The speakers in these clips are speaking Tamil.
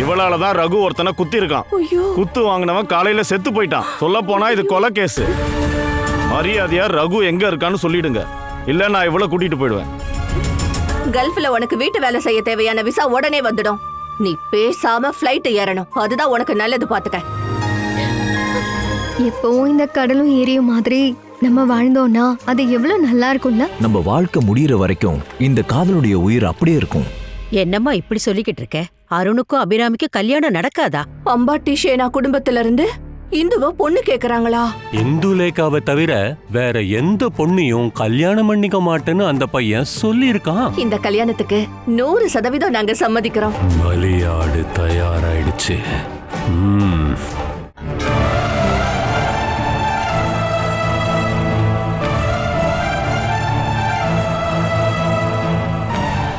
இவளாலதான் ரகு ஒருத்தனை குத்தி இருக்கான். குத்து வாங்கினவன் காலையில செத்து போயிட்டான். சொல்ல போனா இது கொலை கேஸ். மரியாதையா ரகு எங்க இருக்கான்னு சொல்லிடுங்க, இல்ல நான் இவ்வளவு கூட்டிட்டு போயிடுவேன். கல்ஃப்ல உனக்கு வீட்டு வேலை செய்ய தேவையான விசா உடனே வந்துடும். நீ பேசாம ஃப்ளைட் ஏறணும், அதுதான் உனக்கு நல்லது. பாத்துக்க. எப்பவும் இந்த கடலும் ஏரியும் மாதிரி நம்ம வாழ்ந்தோம்னா அது எவ்வளவு நல்லா இருக்கும்ல. நம்ம வாழ்க்கை முடியற வரைக்கும் இந்த காதலுடைய உயிர் அப்படியே இருக்கும். என்னம்மா இப்படி சொல்லிக்கிட்டு இருக்க? அருணுக்கும் அபிராமிக்கும் கல்யாணம் நடக்காதா? அம்பாட்டி ஷேனா குடும்பத்துல இருந்து இந்துவ பொண்ணு கேக்குறாங்களா? இந்துலேகாவை தவிர வேற எந்த பொண்ணையும் கல்யாணம் பண்ணிக்க மாட்டேன்னு அந்த பையன் சொல்லியிருக்கான். இந்த கல்யாணத்துக்கு 100% நாங்க சம்மதிக்கிறோம். மலையாடு தயாராயிடுச்சு.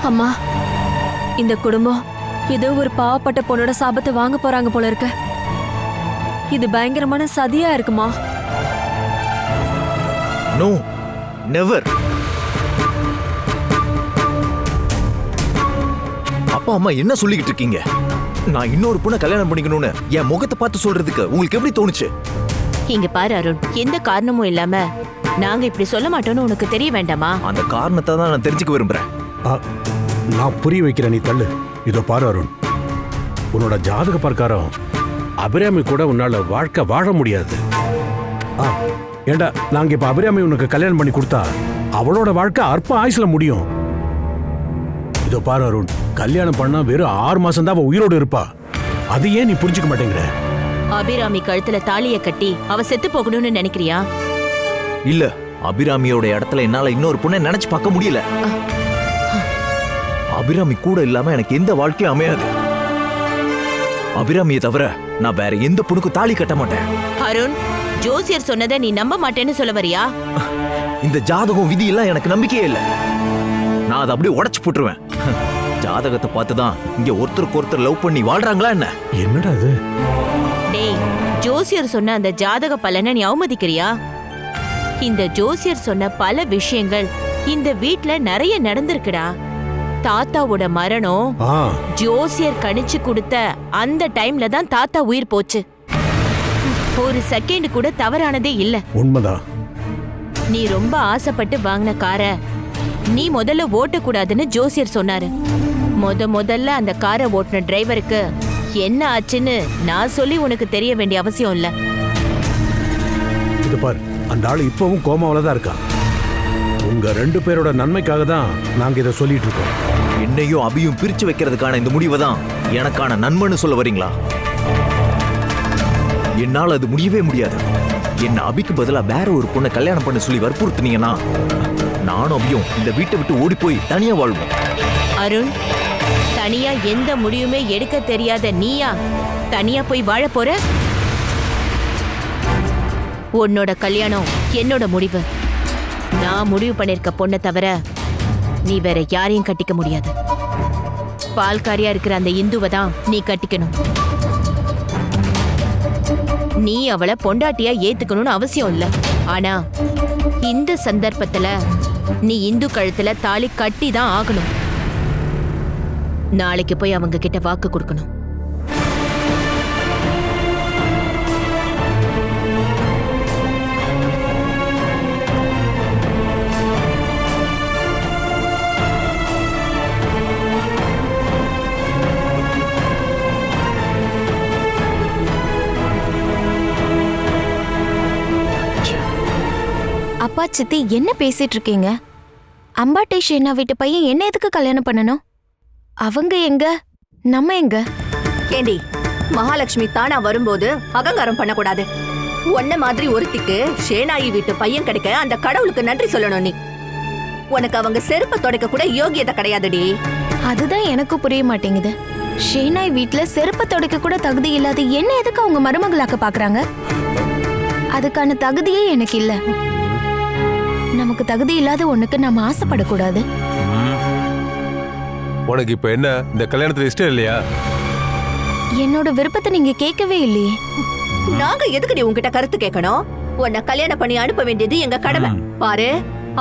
அம்மா, இந்த குடும்பம் ஏதோ ஒரு பாவப்பட்ட பொண்ணோட சாபத்தை வாங்க போறாங்க போல இருக்க. இது பயங்கரமான சதியா இருக்குமா? No, never. அப்பா அம்மா என்ன சொல்லிக்கிட்டு இருக்கீங்க? நான் இன்னொரு பொண்ணை கல்யாணம் பண்ணிக்கணும்னு என் முகத்தை பார்த்து சொல்றதுக்கு உங்களுக்கு எப்படி தோணுச்சு? இங்க பாரு அருண், எந்த காரணமும் இல்லாம நாங்க இப்படி சொல்ல மாட்டோம்னு உனக்கு தெரிய வேண்டாமா? அந்த காரணத்தை தான் நான் தெரிஞ்சுக்க விரும்புறேன். நான் புரிய வைக்கிறேன், நீ தள்ளு. இதோ பாரு அருண், உன்னோட ஜாதக பிரகாரம் அபிராமி கூட உன்னால வாழ்க்கை வாழ முடியாது. ஏண்டா, நாங்க இப்ப அபிராமி உனக்கு கல்யாணம் பண்ணி கொடுத்தா அவளோட வாழ்க்கை அற்ப ஆயுசுல முடியும். இதோ பாரு அருண், கல்யாணம் பண்ணா வெறும் 6 மாசம் தான் அவ உயிரோடு இருப்பா. அது ஏன் நீ புரிஞ்சுக்க மாட்டேங்கிற? அபிராமி கழுத்துல தாலிய கட்டி அவ செத்து போகணும்னு நினைக்கிறியா? இல்ல, அபிராமியோட இடத்துல என்னால இன்னொரு பொண்ணை நினைச்சு பார்க்க முடியல. அபிராமி கூட இல்லாம எனக்கு எந்த வாழ்க்கையும் அமையாது. அபிராமியை தவிர நான் வேற எந்த பொண்ணுக்கும் தாலி கட்ட மாட்டேன். அருண், ஜோசியர் சொன்னதை நீ நம்ப மாட்டேன்னு சொல்ல வரியா? இந்த ஜாதகம் விதி எல்லாம் எனக்கு நம்பிக்கையே இல்ல. நான் அதை அப்படியே உடைச்சு போட்டுருவேன். ஜாதகத்தை பார்த்துதான் இங்க ஒருத்தருக்கு ஒருத்தர் லவ் பண்ணி வாழ்றாங்களா என்ன? என்னடா அது? டேய், ஜோசியர் சொன்ன அந்த ஜாதக பலனை நீ அவமதிக்கிறியா? இந்த ஜோசியர் சொன்ன பல விஷயங்கள் இந்த வீட்ல நிறைய நடந்திருக்குடா. தாத்தாவோட மரணம் ஜோசியர் கணிச்சு கொடுத்த அந்த டைம்ல தான் தாத்தா உயிர் போச்சு. ஒரு செகண்ட் கூட தவறானதே இல்ல. உண்மைதான். நீ ரொம்ப ஆசைப்பட்டு வாங்கின காரை நீ முதல்ல ஓட்டக்கூடாதுன்னு ஜோசியர் சொன்னாரு. முதல்ல அந்த காரை ஓட்டின டிரைவருக்கு என்ன ஆச்சுன்னு நான் சொல்லி உனக்கு தெரிய வேண்டிய அவசியம் இல்ல. இது பாரு, அந்த ஆளு இப்பவும் கோமாவில தான் இருக்கா. உங்க 2 பேரோட நன்மைக்காக தான் நாங்க இதை சொல்லிட்டு இருக்கோம். என்னையும் அபியும் பிரிச்சு வைக்கிறதுக்கான இந்த முடிவை தான் எனக்கான நன்மைன்னு சொல்ல வரீங்களா? என்னால அது முடியவே முடியாது. என்ன அபிக்கு பதிலா வேற ஒரு பொண்ணை கல்யாணம் பண்ண சொல்லி வற்புறுத்துனீங்கன்னா நானும் அபியும் இந்த வீட்டை விட்டு ஓடி போய் தனியா வாழ்வோம். அருண், தனியா எந்த முடிவுமே எடுக்க தெரியாத நீயா தனியா போய் வாழ போற? உன்னோட கல்யாணம் என்னோட முடிவு. நான் முடிவு பண்ணிருக்க பொண்ணை தவிர நீ வேற யாரையும் கட்டிக்க முடியாது. பால்காரியா இருக்கிற அந்த இந்துவை தான் நீ கட்டிக்கணும். நீ அவளை பொண்டாட்டியா ஏத்துக்கணும்னு அவசியம் இல்ல. ஆனா இந்த சந்தர்ப்பத்துல நீ இந்து கழுத்துல தாலி கட்டி தான் ஆகணும். நாளைக்கு போய் அவங்க கிட்ட வாக்கு கொடுக்கணும். அப்பா சித்தி என்ன பேசிட்டு இருக்கீங்க? அம்பாட்டி ஷேனா வீட்டு பையன் என்ன எதுக்கு கல்யாணம் பண்ணணும்? அவங்க எங்க, நம்ம எங்க? ஏண்டி, மகாலட்சுமி தானா வரும்போது அகங்காரம் பண்ணக்கூடாது. உன்ன மாதிரி ஒருத்திக்கு ஷேனாயி வீட்டு பையன் கிடைக்க அந்த கடவுளுக்கு நன்றி சொல்லணும். நீ உனக்கு அவங்க செருப்ப தொடக்க கூட யோகியதை கிடையாதுடி. அதுதான் எனக்கு புரிய மாட்டேங்குது. ஷேனாய் வீட்டுல செருப்ப தொடக்க கூட தகுதி இல்லாத என்ன எதுக்கு அவங்க மருமகளாக்க பாக்குறாங்க? அதுக்கான தகுதியே எனக்கு இல்ல. நமக்கு தகுதி இல்லாத ஒண்ணுக்கு நாம ஆசைப்படக்கூடாது. உனக்கு இப்ப என்ன இந்த கல்யாணத்துல இஷ்டம் இல்லையா? என்னோட விருப்பத்தை நீங்க கேட்கவே இல்லையே. நாங்க எதுக்கு நீ உன்கிட்ட கருத்து கேட்கணும்? உன்னை கல்யாணம் பண்ணி அனுப்ப வேண்டியது எங்க கடமை. பாரு,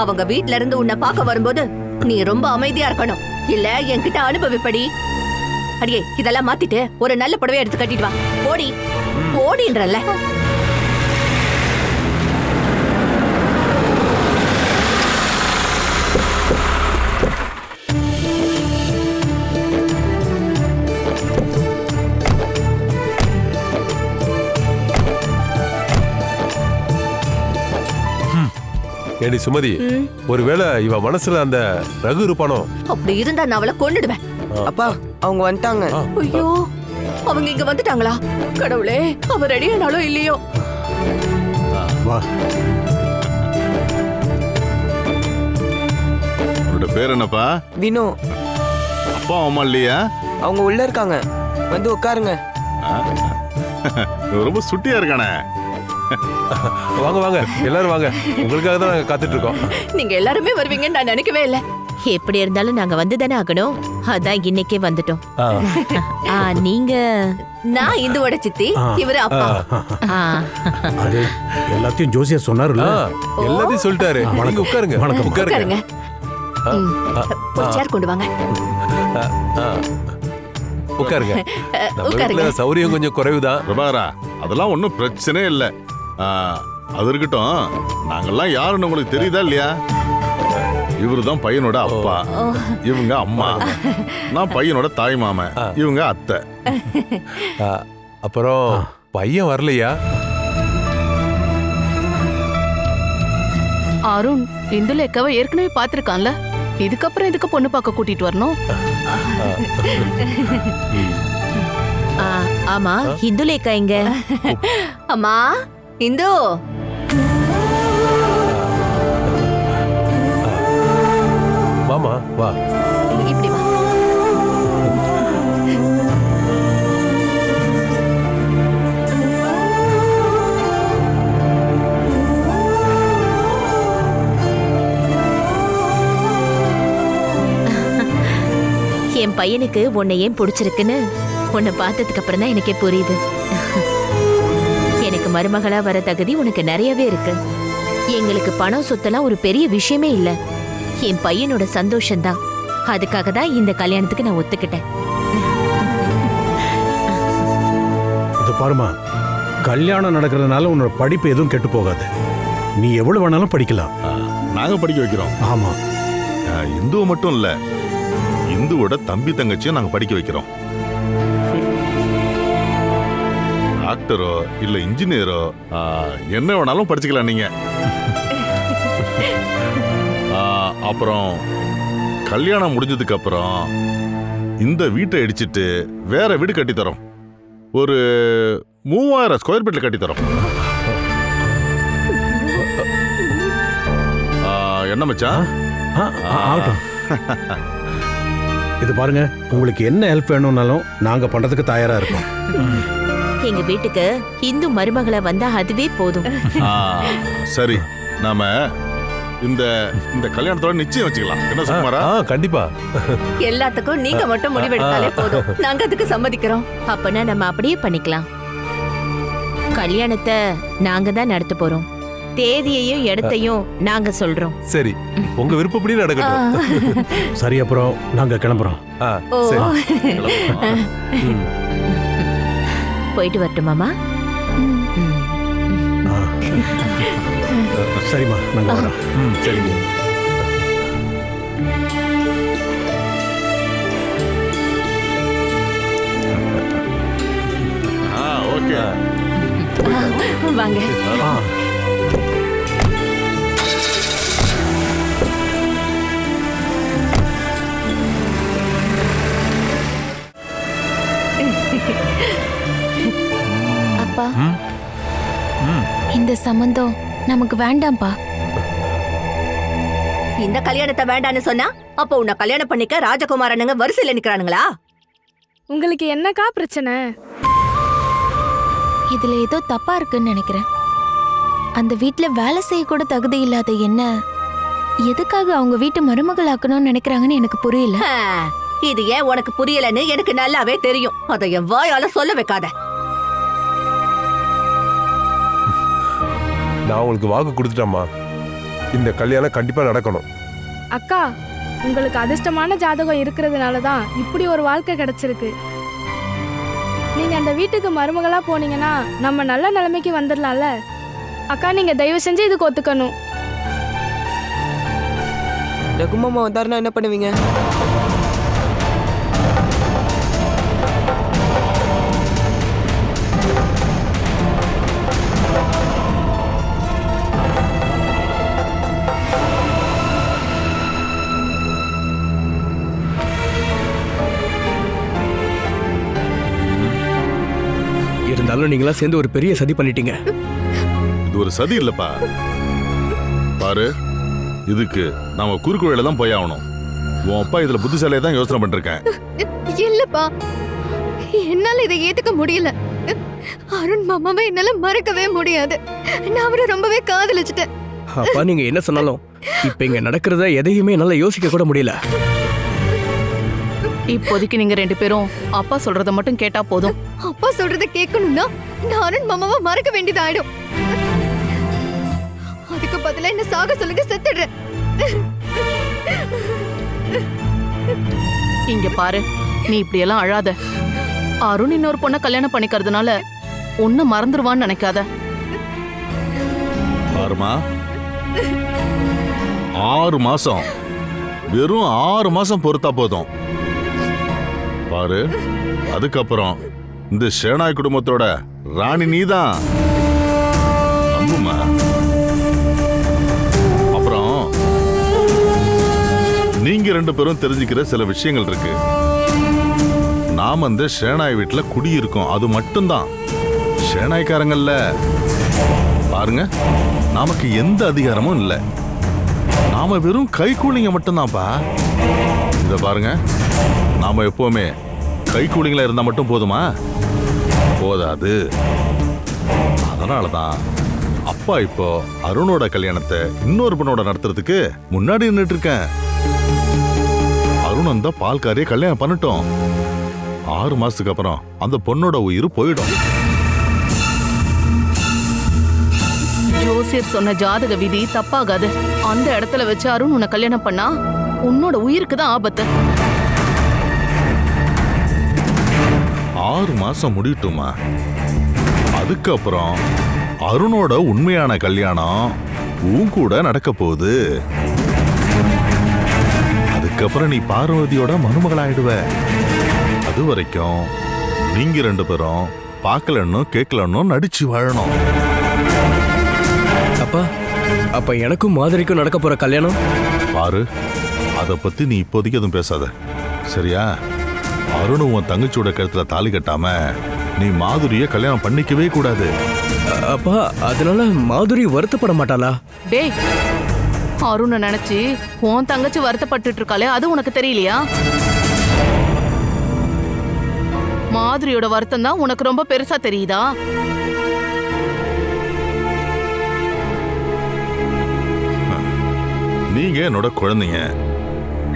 அவங்க வீட்ல இருந்து உன்னை பார்க்க வரும்போது நீ ரொம்ப அமைதியா இருக்கணும். இல்ல என்கிட்ட அனுபவிப்படி. அடியே இதெல்லாம் மாத்திட்டு ஒரு நல்ல புடவை எடுத்து கட்டிட்டு வா. ஓடி ஓடின்றல்ல. ஏடி சுமதி, ஒருவேளை இவ மனசுல அந்த ரகு இருப்பானோ? அப்படி இருந்தா நான் அவளை கொன்னுடுவேன். அப்பா அவங்க வந்துட்டாங்க. ஐயோ, அவங்க இங்க வந்துட்டாங்களா? கடவுளே, அவ ரெடியானாலும் இல்லையோ. வா. உன்னோட பேர் என்னப்பா? வினோ. அப்பா அம்மா இல்லையா? அவங்க உள்ள இருக்காங்க, வந்து உட்காருங்க. ரொம்ப சுட்டியா இருக்கானே. வாங்க வாங்க எல்லாரும் வாங்க, உங்களுக்காக தான் நாங்க காத்துட்டு இருக்கோம். நீங்க எல்லாருமே வருவீங்கன்னு நான் நினைக்கவே இல்ல. எப்படி இருந்தாலும் நாங்க வந்து தானே ஆகணும், அதான் இன்னைக்கே வந்துட்டோம். நீங்க? நான் இந்துவோட சித்தி, இவரு அப்பா. அது எல்லாத்தையும் ஜோசியர் சொன்னாருல்ல. எல்லாத்தையும் சொல்லிட்டாரு. நீங்க உட்காருங்க. வணக்கம். உட்காருங்க. ஒரு சேர் கொண்டு வாங்க. உட்காருங்க. நம்ம வீட்டுல சௌரியம் கொஞ்சம் குறைவுதான். பிரபாரா, அதெல்லாம் ஒன்றும் பிரச்சனை இல்லை. அது இருக்கட்டும், நாங்கெல்லாம் யாருன்னு உங்களுக்கு தெரியுதா இல்லையா? இவருதான் பையனோட அப்பா, இவங்க அம்மா, நான் பையனோட தாய் மாமன், இவங்க அத்தை. அப்புறம் பையன் வரலையா? அருண் இந்துலேக்காவை ஏற்கனவே பாத்திருக்கான்ல, இதுக்கப்புறம் இதுக்கு பொண்ணு பார்க்க கூட்டிட்டு வரணும். ஆமா, இந்துலேக்கா எங்க? அம்மா இந்து. மாமா வா. இப்படி வா. என் பையனுக்கு உன்னை ஏன் பிடிச்சிருக்குன்னு உன்னை பார்த்ததுக்கு அப்புறம் தான் எனக்கே புரியுது. எனக்கு மருமகளா வர தகுதி உனக்கு நிறையவே இருக்கு. எங்களுக்கு பணம் சொத்தெல்லாம் ஒரு பெரிய விஷயமே இல்ல, என் பையனோட சந்தோஷம்தான். அதுக்காக தான் இந்த கல்யாணத்துக்கு நான் ஒத்துக்கிட்டேன். இது பாருமா, கல்யாணம் நடக்கிறதுனால உன்னோட படிப்பு எதுவும் கெட்டு போகாது. நீ எவ்வளவு வேணாலும் படிக்கலாம். நாங்க படிக்க வைக்கிறோம். ஆமா, இந்துவை மட்டும் இல்ல, இந்துவோட தம்பி தங்கச்சியும் நாங்க படிக்க வைக்கிறோம். டாக்டரோ இல்ல இன்ஜினியரோ என்ன வேணாலும் படிச்சுக்கலாம் நீங்க. அப்புறம் கல்யாணம் முடிஞ்சதுக்கு அப்புறம் இந்த வீட்டை இடிச்சிட்டு வேற வீடு கட்டி தரோம். ஒரு 3000 ஸ்கொயர் ஃபீட்ல கட்டி தரோம். என்ன மச்சான்? ஆகட்டும். இது பாருங்க, உங்களுக்கு என்ன ஹெல்ப் வேணும்னாலும் நாங்க பண்றதுக்கு தயாரா இருக்கோம். எங்க வீட்டுக்கு இந்து மருமகளை வந்தா அதுவே போதும். சரி, நாம இந்த இந்த கல்யாணத்தோட நிச்சயம் வச்சுக்கலாம். என்ன சுகுமாரா? கண்டிப்பா. எல்லாத்துக்கும் நீங்க மட்டும் முடிவெடுத்தாலே போதும், நாங்க அதுக்கு சம்மதிக்கிறோம். அப்பனா நம்ம அப்படியே பண்ணிக்கலாம். கல்யாணத்தை நாங்க தான் நடத்த போறோம். தேதியையும் இடத்தையும் நாங்க சொல்றோம். சரி, உங்க விருப்பப்படி நடக்கட்டும். சரி, அப்புறம் நாங்க கிளம்புறோம். போயிட்டு வரட்டுமாமா? சரிம்மா, நாங்க வரோம். சரிங்க. ஓகே, வாங்க. அப்பா, இந்த சம்பந்தம் நமக்கு வேண்டாம்பா. இந்த கல்யாணத்தை வேண்டான்னு சொன்னா அப்போ உன்னை கல்யாணம் பண்ணிக்க ராஜகுமாரனுங்க வரிசையில நிக்கிறானுங்களா? உங்களுக்கு என்னக்கா பிரச்சனை? இதுல ஏதோ தப்பா இருக்குன்னு நினைக்கிறேன். அந்த வீட்ல வேலை செய்ய கூட தகுதி இல்லாத என்ன எதுக்காக அவங்க வீட்டு மருமகள் ஆக்கணும்னு நினைக்கிறாங்கன்னு எனக்கு புரியல. இது ஏன் உனக்கு புரியலன்னு எனக்கு நல்லாவே தெரியும். அதை என் வாயால சொல்ல வைக்காத. நான் உங்களுக்கு வாக்கு கொடுத்துட்டேம்மா, இந்த கல்யாணம் கண்டிப்பா நடக்கணும். அக்கா, உங்களுக்கு அதிர்ஷ்டமான ஜாதகம் இருக்கிறதுனால தான் இப்படி ஒரு வாழ்க்கை கிடைச்சிருக்கு. நீங்க அந்த வீட்டுக்கு மருமகளா போனீங்கன்னா நம்ம நல்ல நிலைமைக்கு வந்துடலாம்ல. அக்கா நீங்க தயவு செஞ்சு இதுக்கு ஒத்துக்கணும். ரகுமாமா வந்தாருன்னா என்ன பண்ணுவீங்க? இருந்தாலும் நீங்களா சேர்ந்து ஒரு பெரிய சதி பண்ணிட்டீங்க. இது ஒரு சதி இல்லப்பா. பாரு, இதுக்கு நாம குறுக்கு வழியில தான் போய் ஆகணும். உன் அப்பா இதுல புத்திசாலியா தான் யோசனை பண்ணிருக்கேன். இல்லப்பா, என்னால இதை ஏத்துக்க முடியல. அருண் மாமாவை என்னால மறக்கவே முடியாது. நான் அவரை ரொம்பவே காதலிச்சிட்டேன். அப்பா நீங்க என்ன சொன்னாலும் இப்ப இங்க நடக்கிறத எதையுமே என்னால யோசிக்க கூட முடியல. இப்போதைக்கு நீங்க 2 பேரும் அப்பா சொல்றத மட்டும் கேட்டா போதும். அப்பா சொல்றத கேட்கணும்னா நான் அருண் மாமாவை மறக்க வேண்டியதாயிடும். அதுக்கு பதிலா என்ன சாக சொல்லுங்க, செத்துடுறேன். இங்க பாரு, நீ இப்படி எல்லாம் அழாத. அருண் இன்னொரு பொண்ணை கல்யாணம் பண்ணிக்கிறதுனால உன்னை மறந்துடுவான்னு நினைக்காத. பாருமா, 6 மாசம், வெறும் 6 மாசம் பொறுத்தா போதும். பாரு, அதுக்கப்புறம் இந்த ஷேனாய் குடும்பத்தோட ராணி நீதான். நம்புமா. அப்புறம் நீங்க 2 பேரும் தெரிஞ்சுக்கிற சில விஷயங்கள் இருக்கு. நாம இந்த ஷேனாய் வீட்டுல குடியிருக்கோம், அது மட்டும்தான். ஷேனாய்க்காரங்கல்ல. பாருங்க, நமக்கு எந்த அதிகாரமும் இல்லை. நாம வெறும் கைக்கூலிங்க மட்டும்தான்ப்பா. இத பாருங்க, நாம எப்பவுமே கைக்கூலிங்களா இருந்தா மட்டும் போதுமா? போதாது. அதனாலதான் அப்பா இப்போ அருணோட கல்யாணத்தை இன்னொரு பொண்ணோட நடத்துறதுக்கு முன்னாடி நின்றுட்டு இருக்கேன். அருண் அந்த பால்காரியை கல்யாணம் பண்ணட்டும். 6 மாசத்துக்கு அப்புறம் அந்த பொண்ணோட உயிர் போயிடும். ஜோசியர் சொன்ன ஜாதக விதி தப்பாகாது. அந்த இடத்துல வச்சு அருண் உன்னை கல்யாணம் பண்ணா உன்னோட உயிருக்கு தான் ஆபத்து. 6 மாசம் முடியட்டுமா? அதுக்கப்புறம் அருணோட உண்மையான கல்யாணம் உன் கூட நடக்க போகுது. அதுக்கப்புறம் நீ பார்வதியோட மருமகளாயிடுவ. அது வரைக்கும் நீங்க 2 பேரும் பார்க்கலன்னு கேட்கலன்னு நடிச்சு வாழணும். அப்பா, அப்ப எனக்கும் மாதிரிக்கும் நடக்க போற கல்யாணம்? பாரு, அத பத்தி நீ இப்போதைக்கு எதுவும் பேசாத, சரியா? அருண் உன் தங்கச்சியோட கழுத்துல தாலி கட்டாம நீ மாதுரிய கல்யாணம் பண்ணிக்கவே கூடாது. அப்பா, அதனால மாதுரி வருத்தப்பட மாட்டாளா? டேய், அருணை நினைச்சு உன் தங்கச்சி வருத்தப்பட்டு இருக்காளே, அது உனக்கு தெரியலையா? மாதிரியோட வருத்தம் தான் உனக்கு ரொம்ப பெருசா தெரியுதா? நீங்க என்னோட குழந்தைங்க.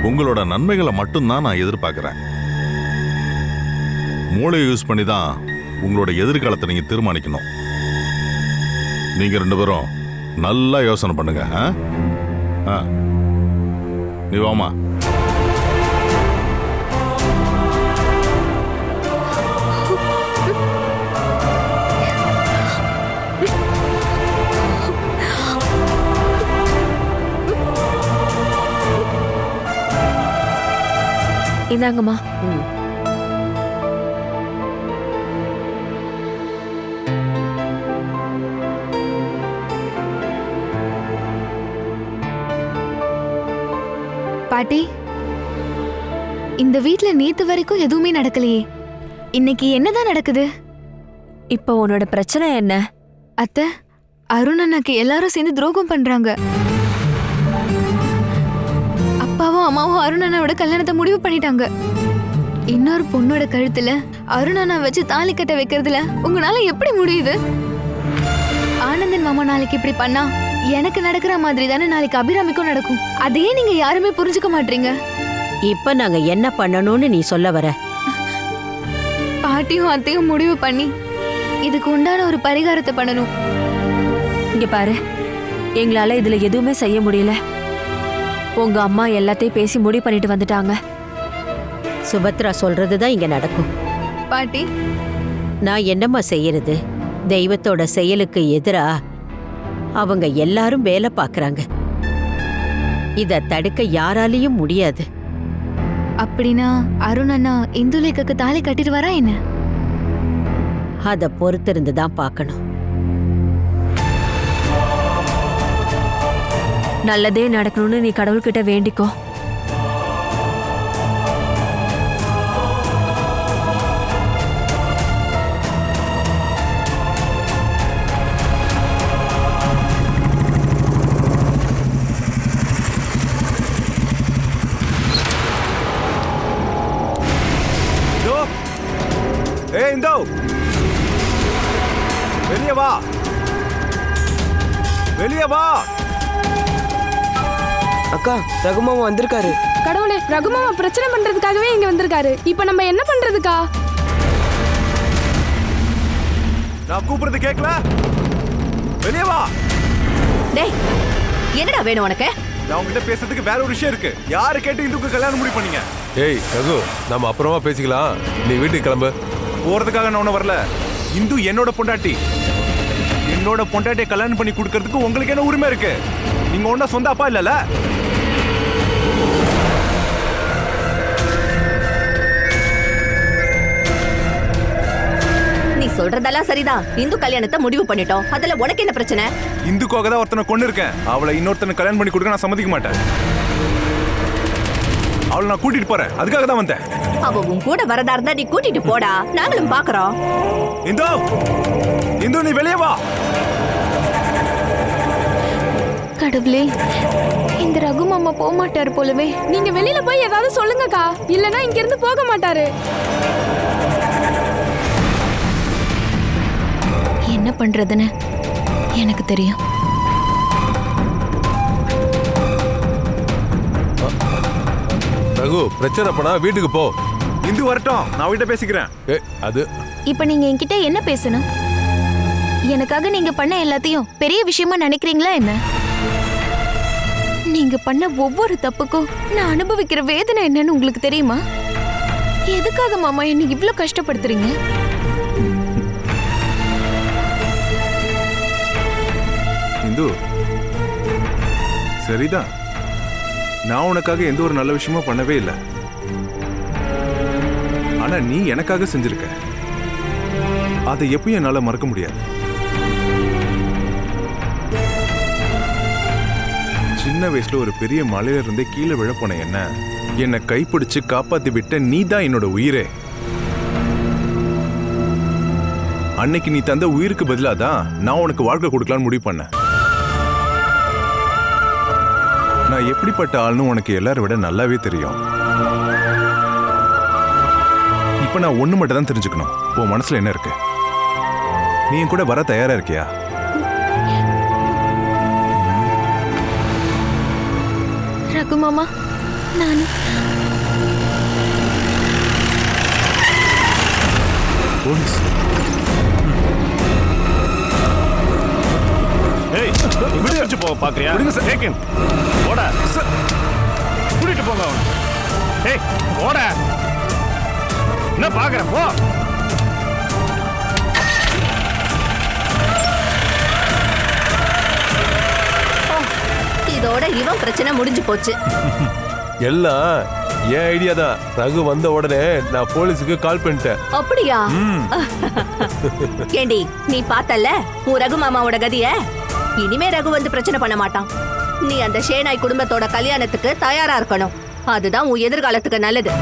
உங்களோட நன்மைகளை மட்டும்தான் நான் எதிர்பார்க்கிறேன். மூளையை யூஸ் பண்ணி தான் உங்களோட எதிர்காலத்தை நீங்க தீர்மானிக்கணும். நீங்க 2 பேரும் நல்லா யோசனை பண்ணுங்க. நீ வாமா. இந்தாங்கம்மா. பாட்டி, இந்த வீட்ல நேத்து வரைக்கும் எதுவுமே நடக்கலையே, இன்னைக்கு என்னதான் நடக்குது? இப்போ உன்னோட பிரச்சனை என்ன? அத்தை, அருண் அண்ணாக்கு எல்லாரும் சேர்ந்து துரோகம் பண்றாங்க. அப்பாவும் அம்மாவும் அருண் அண்ணாவோட கல்யாணத்தை முடிவு பண்ணிட்டாங்க. இன்னொரு பொண்ணோட கழுத்துல அருண் அண்ணா வச்சு தாலி கட்ட வைக்கிறதுல உங்களால எப்படி முடியுது? ஆனந்தன் மாமா நாளைக்கு இப்படி பண்ணா எனக்கு நடக்கிற மாதிரி தானே நாளைக்கு அபிராமிக்கும் நடக்கும். அதையே நீங்க யாருமே புரிஞ்சுக்க மாட்டீங்க. இப்ப நாங்க என்ன பண்ணணும்னு நீ சொல்ல வர? பாட்டியும் அத்தையும் முடிவு பண்ணி இதுக்கு உண்டான ஒரு பரிகாரத்தை பண்ணணும். இங்க பாரு, எங்களால இதுல எதுவுமே செய்ய முடியல. உங்க அம்மா எல்லாத்தையும் பேசி முடிவு பண்ணிட்டு வந்துட்டாங்க. சுபத்ரா சொல்றதுதான் இங்க நடக்கும். பாட்டி, நான் என்னம்மா செய்யறது? தெய்வத்தோட செயலுக்கு எதிரா அவங்க எல்லாரும் வேலை பார்க்கறாங்க. இத தடுக்க யாராலையும் முடியாது. அப்படின்னா அருண் அண்ணா இந்துலேக்காக்கு தாலி கட்டிட்டு வரா என்ன? அத பொறுத்திருந்து தான் பார்க்கணும். நல்லதே நடக்கணும்னு நீ கடவுள்கிட்ட வேண்டிக்கோ. ஏய் இந்தோ, வெளியே வா, வெளியே வா. அக்கா, ரகுமாமா வந்திருக்காரு. கடவுளே, ரகுமாமா பிரச்சனை பண்றதுக்காகவே இங்க வந்திருக்காரு. இப்ப நம்ம என்ன பண்றதுக்கா? நான் கூப்பிடுறது கேட்கல? வெளியே வா. டேய், என்னடா வேணும் உனக்கு? நான் உங்ககிட்ட பேசுறதுக்கு வேற ஒரு விஷயம் இருக்கு. யாரு கேட்டு இந்துக்கு கல்யாணம் முடிவு பண்ணீங்க? ஏய் ரகு, நம்ம அப்புறமா பேசிக்கலாம். நீ வீட்டுக்கு கிளம்பு. போறதுக்காக நான் ஒன்னும் வரல. இந்து என்னோட பொண்டாட்டி. என்னோட பொண்டாட்டியை கல்யாணம் பண்ணி கொடுக்கறதுக்கு உங்களுக்கு என்ன உரிமை இருக்கு? நீங்க ஒன்னும் சொந்த அப்பா இல்லல? நீ சொல்றதெல்லாம் சரிதான். இந்து கல்யாணத்தை முடிவு பண்ணிட்டோம். அதுல உனக்கு என்ன பிரச்சனை? இந்துக்காக தான் ஒருத்தனை கொண்டு இருக்கேன். அவளை இன்னொருத்தனை கல்யாணம் பண்ணி கொடுக்க நான் சம்மதிக்க மாட்டேன். அவளை நான் கூட்டிட்டு போறேன். அதுக்காக தான் வந்தேன். அவ உன் கூட வரதா இருந்தா நீ கூட்டிட்டு போடா. நாங்களும் பாக்குறோம். இந்து, இந்து நீ வெளியே வா. கடவுளே, இந்த ரகு மாமா போக மாட்டாரு போலவே. நீங்க வெளியில போய் ஏதாவது சொல்லுங்கக்கா, இல்லனா இங்க இருந்து போக மாட்டாரு. என்ன பண்றதுன்னு எனக்கு தெரியும். ரகு, பிரச்சனை பண்ணா வீட்டுக்கு போ. இந்து வரட்டும், நான் வீட்டை பேசிக்கிறேன். அது இப்ப நீங்க என்கிட்ட என்ன பேசணும்? எனக்காக நீங்க பண்ண எல்லாத்தையும் பெரிய விஷயமா நினைக்கிறீங்களா என்ன? நீங்க பண்ண ஒவ்வொரு தப்புக்கும் நான் அனுபவிக்கிற வேதனை என்னன்னு உங்களுக்கு தெரியுமா? எதுக்காக மாமா என்ன இவ்ளோ கஷ்டப்படுத்துறீங்க? இந்து, சரிதான். நான் உனக்காக எந்த ஒரு நல்ல விஷயமும் பண்ணவே இல்லை. ஆனா நீ எனக்காக செஞ்சிருக்க. அதை எப்பயும் என்னால மறக்க முடியாது. சின்ன வயசுல ஒரு பெரிய மலையில இருந்தே கீழே விழப்போன என்னை கைப்பிடிச்சு காப்பாத்தி விட்ட நீ தான் என்னோட உயிரே. அன்னைக்கு நீ தந்த உயிருக்கு பதிலா தான் நான் உனக்கு வாழ்க்கை கொடுக்கலான்னு முடிவு பண்ணேன். நான் எப்படிப்பட்ட ஆள்னு உனக்கு எல்லாரை விட நல்லாவே தெரியும். இப்ப நான் ஒண்ணு மட்டும் தான் தெரிஞ்சுக்கணும். உன் மனசுல என்ன இருக்கு? நீ என் கூட வர தயாரா இருக்கியா? ரகு மாமா, நான் போலீஸ். ஏய், விடுச்சு போ பாக்குறியா? Take him. ஓட. கூட்டிட்டு போங்க அவனை. ஏய், ஓட. என்ன பாக்குற? போ. இதோட இவன் பிரச்சனை முடிஞ்சு போச்சு. எல்லாம் என் ஐடியா தான். ரகு வந்த உடனே நான் போலீஸுக்கு கால் பண்ணிட்டேன். அப்படியா? ஏண்டி, நீ பார்த்தல்ல உன் ரகு மாமாவோட கதிய? இனிமே ரகு வந்து பிரச்சனை பண்ண மாட்டான். நீ அந்த ஷேனாய் குடும்பத்தோட கல்யாணத்துக்கு தயாரா இருக்கணும். அதுதான் உன் எதிர்காலத்துக்கு நல்லது.